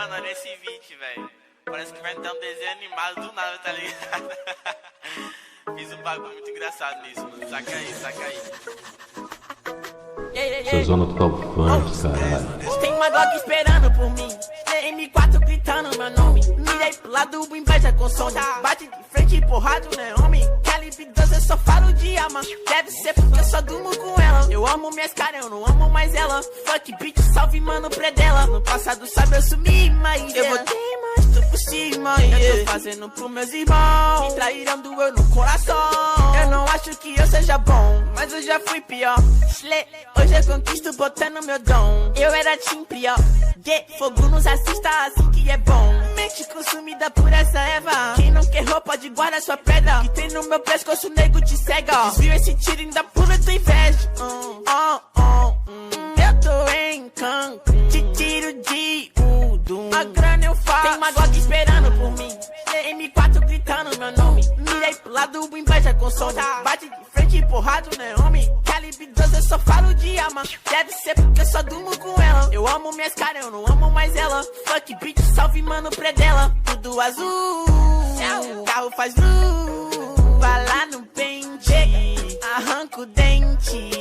Mano, olha esse vídeo, velho. Parece que vai dar um desenho animado do nada, tá ligado? Fiz um bagulho muito engraçado nisso, mano. Saca aí. Seu zona do top fãs, caralho. Tem uma Glock esperando por mim, M4 gritando meu nome. Mirei pro lado, inveja com som. Bate de frente, porrada, né, homem? Calibre 12, eu só falo de alma. Deve ser porque eu só durmo com ela. Eu amo minhas caras, eu não amo mais ela. Fuck bitch, salve mano, predela. No passado sabe eu sumi, mas eu voltei, mas tô por cima. Eu tô fazendo pros meus irmãos. Me traíram, doeu no coração. Eu não acho que eu seja bom, mas eu já fui pior. Hoje eu conquisto botando meu dom. Eu era team pior. Fogo nos assista, assim que é bom. Mente consumida por essa erva. Quem não quer roupa de guarda sua pedra. Que tem no meu pescoço, nego te cega. Desvio esse tiro, ainda pula tua inveja. Eu tô em Cancún, te tiro de Udum. A grana eu faço. Tem uma Glock esperando por mim, M4 gritando meu nome. Mirei pro lado, inveja com som. Bate de frente, porrada, né, homem? Calibre 12, eu só falo de alma. Deve ser porque eu só durmo com ela. Eu amo minhas caras, eu não amo mais ela. Fuck bitch, salve mano, predela. Tudo azul, carro faz luz. Vai lá no pente, arranca o dente.